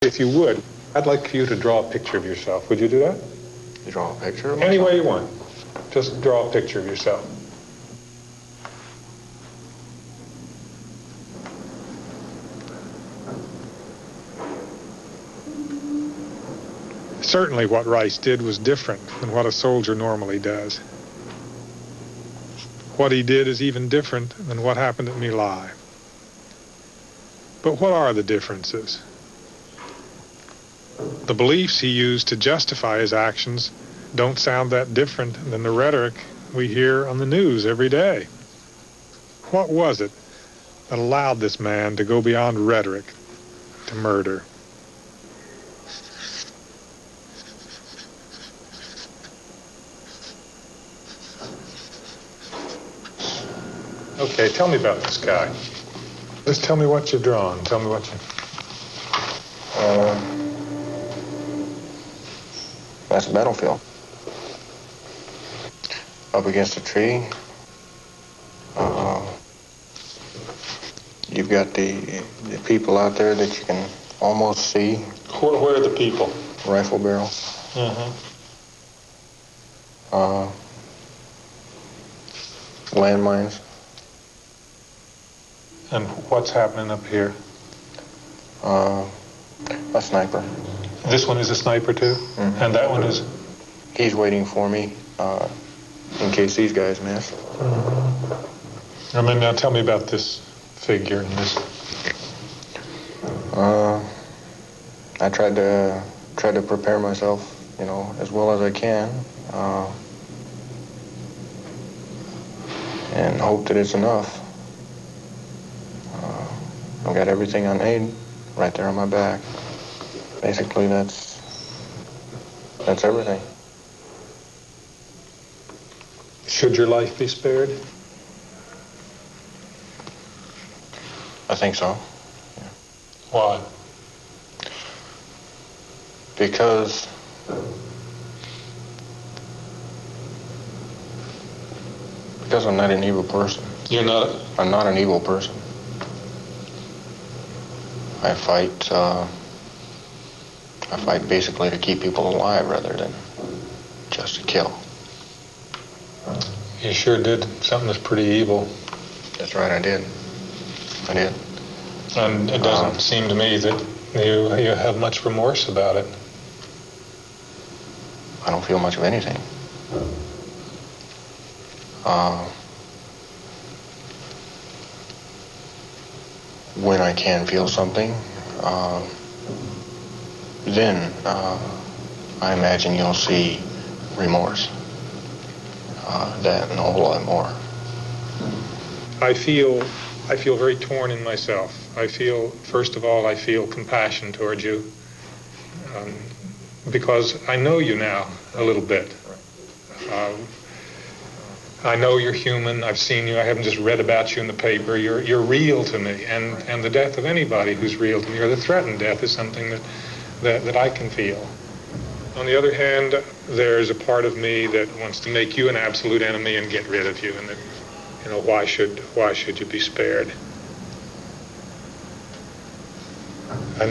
If you would, I'd like for you to draw a picture of yourself. Would you do that? You draw a picture of Any myself? way you want. Just draw a picture of yourself. Certainly what Rice did was different than what a soldier normally does. What he did is even different than what happened at My Lai. But what are the differences? The beliefs he used to justify his actions don't sound that different than the rhetoric we hear on the news every day. What was it that allowed this man to go beyond rhetoric to murder? Okay, tell me about this guy. Just tell me what you've drawn. Tell me what you... That's a battlefield. Up against a tree. You've got the people out there that you can almost see. Where are the people? Rifle barrels. Landmines. And what's happening up here? A sniper. This one is a sniper too? Mm-hmm. And that one is? He's waiting for me in case these guys miss. Mm-hmm. I mean, now tell me about this figure and this. I tried to prepare myself, you know, as well as I can, and hope that it's enough. I've got everything I need right there on my back. Basically, that's everything. Should your life be spared? I think so. Yeah. Why? Because I'm not an evil person. You're not? I'm not an evil person. I fight basically to keep people alive rather than just to kill. You sure did something that's pretty evil. That's right, I did. And it doesn't seem to me that you have much remorse about it. I don't feel much of anything. When I can feel something, then I imagine you'll see remorse. That and a whole lot more. I feel very torn in myself. First of all, I feel compassion towards you. Because I know you now a little bit. I know you're human. I've seen you. I haven't just read about you in the paper. You're real to me. And the death of anybody who's real to me, or the threatened death, is something that I can feel. On the other hand, there's a part of me that wants to make you an absolute enemy and get rid of you. And that, you know, why should you be spared? I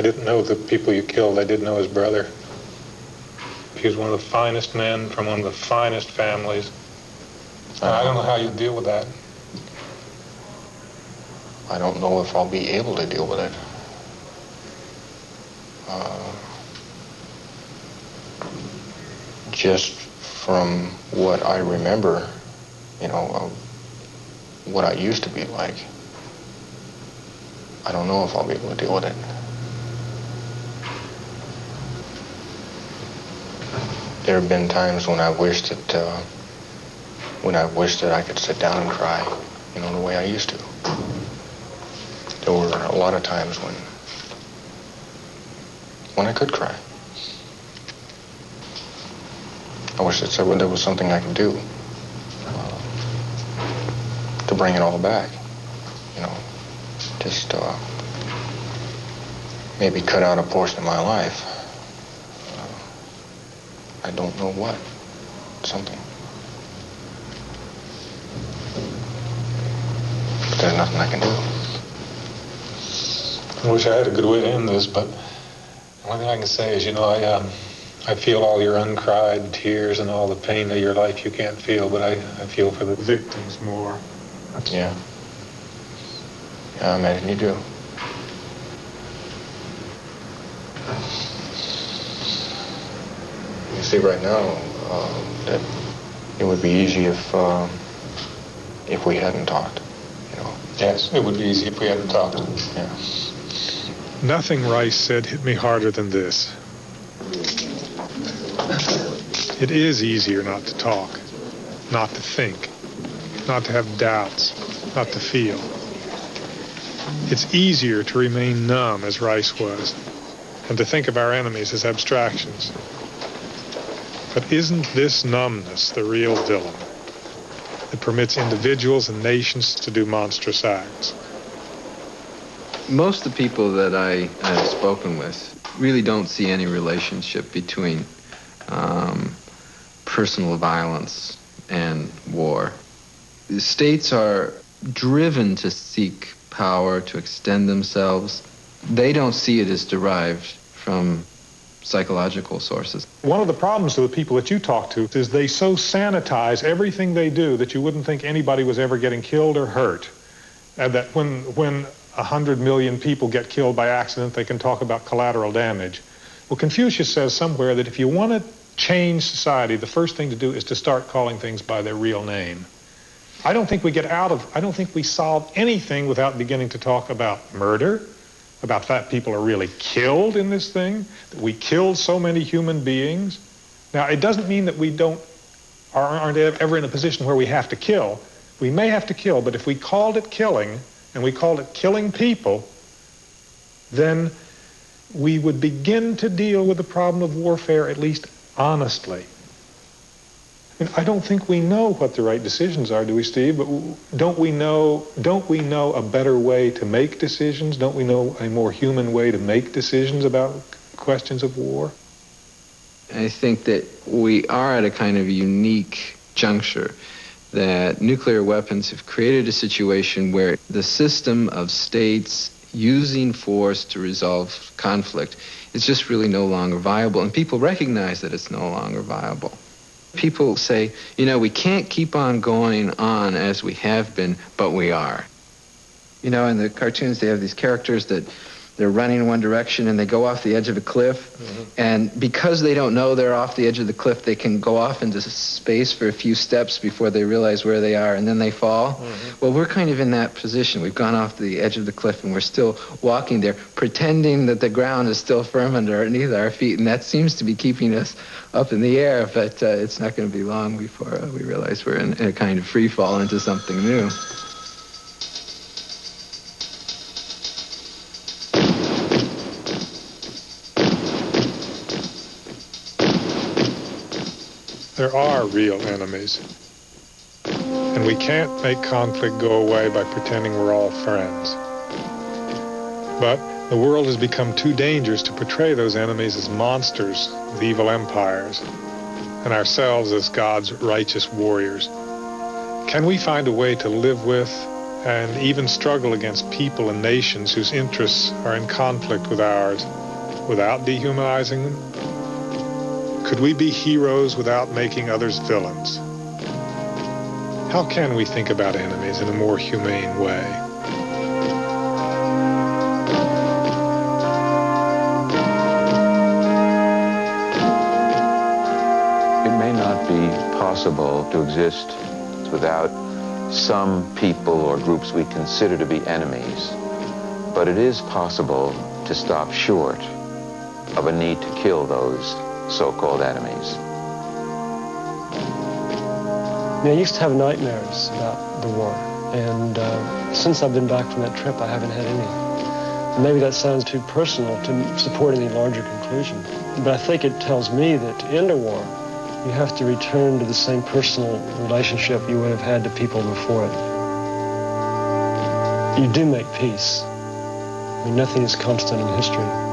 didn't know the people you killed. I did know his brother. He was one of the finest men from one of the finest families. I don't know how you deal with that. I don't know if I'll be able to deal with it. Just from what I remember, you know, what I used to be like, I don't know if I'll be able to deal with it. There have been times when I wished that I could sit down and cry, you know, the way I used to. There were a lot of times when I could cry. I wish that there was something I could do to bring it all back, you know, just maybe cut out a portion of my life. I don't know what. Something. But there's nothing I can do. I wish I had a good way to end this, but the only thing I can say is, I feel all your uncried tears and all the pain of your life you can't feel, but I feel for the victims more. Yeah. Yeah, I imagine you do. You see, right now, that it would be easy if we hadn't talked, Yes, it would be easy if we hadn't talked. Yeah. Nothing Rice said hit me harder than this. It is easier not to talk, not to think, not to have doubts, not to feel. It's easier to remain numb, as Rice was, and to think of our enemies as abstractions. But isn't this numbness the real villain that permits individuals and nations to do monstrous acts? Most of the people that I have spoken with really don't see any relationship between personal violence and war. The states are driven to seek power, to extend themselves. They don't see it as derived from psychological sources. One of the problems with the people that you talk to is they so sanitize everything they do that you wouldn't think anybody was ever getting killed or hurt. And that when 100 million people get killed by accident, they can talk about collateral damage. Well, Confucius says somewhere that if you want to change society, the first thing to do is to start calling things by their real name. I don't think we solve anything without beginning to talk about murder, about that people are really killed in this thing, that we killed so many human beings. Now, it doesn't mean that we aren't ever in a position where we have to kill. We may have to kill, but if we called it killing, and we called it killing people, then we would begin to deal with the problem of warfare, at least honestly. I don't think we know what the right decisions are, do we, Steve? But don't we know a better way to make decisions? Don't we know a more human way to make decisions about questions of war? I think that we are at a kind of unique juncture, that nuclear weapons have created a situation where the system of states using force to resolve conflict is just really no longer viable, and people recognize that it's no longer viable. People say, we can't keep on going on as we have been, but we are. In the cartoons, they have these characters that they're running in one direction and they go off the edge of a cliff. Mm-hmm. And because they don't know they're off the edge of the cliff, they can go off into space for a few steps before they realize where they are, and then they fall. Mm-hmm. Well, we're kind of in that position. We've gone off the edge of the cliff and we're still walking there, pretending that the ground is still firm underneath our feet, and that seems to be keeping us up in the air, but it's not going to be long before we realize we're in a kind of free fall into something new. There are real enemies, and we can't make conflict go away by pretending we're all friends. But the world has become too dangerous to portray those enemies as monsters with evil empires, and ourselves as God's righteous warriors. Can we find a way to live with and even struggle against people and nations whose interests are in conflict with ours without dehumanizing them? Could we be heroes without making others villains? How can we think about enemies in a more humane way? It may not be possible to exist without some people or groups we consider to be enemies, but it is possible to stop short of a need to kill those so-called enemies. I used to have nightmares about the war, and since I've been back from that trip, I haven't had any. Maybe that sounds too personal to support any larger conclusion, but I think it tells me that to end a war, you have to return to the same personal relationship you would have had to people before it. You do make peace. Nothing is constant in history.